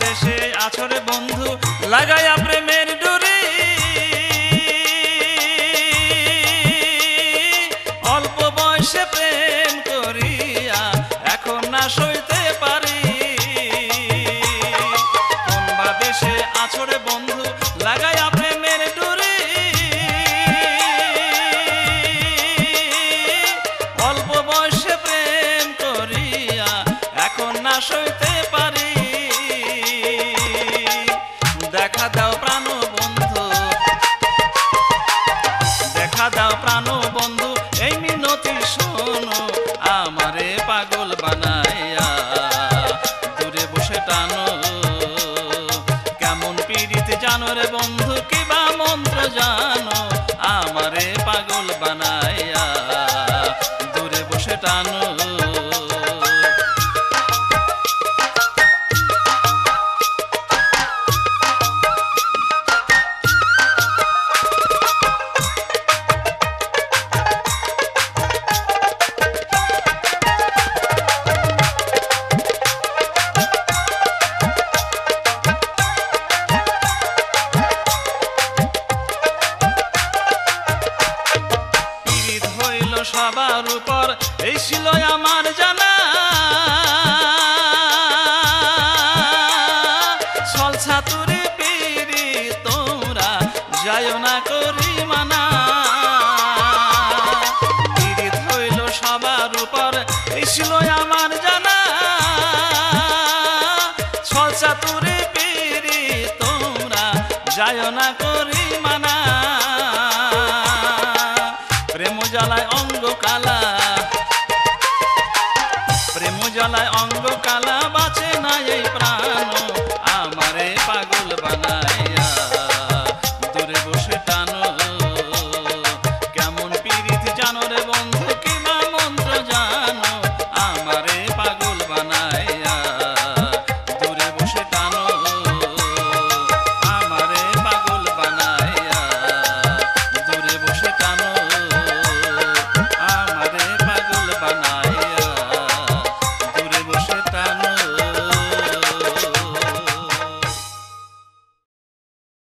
দেশে আছরে বন্ধু লাগাইয়া প্রেমের ডুরি অল্প বয়সে প্রেম করিয়া এখন না সইতে পারি কোন বা দেশে আছরে বন্ধু লাগাইয়া প্রেমের ডুরি অল্প বয়সে প্রেম করিয়া এখন না সইতে পারি দেখা দাও প্রাণ বন্ধু দেখা দাও প্রাণ বন্ধু এই মিনতি শোনো আমারে পাগল বানাইয়া দূরে বসে টানো কেমন পীড়িত জানো রে বন্ধু কিবা মন্ত্র জানো আমারে পাগল বানাইয়া দূরে বসে টানো সবার উপর এই ছিল আমার জানা ছল ছাতুরে পিরি তোমরা যায়ও না করি মানা পীড়িত হইল সবার উপর এই ছিল আমার জানা ছল ছাতুরে পিরি তোমরা যায়ও না করি মানা প্রেম জ্বালায় অঙ্গ কালা প্রেম জ্বালায় অঙ্গ কালা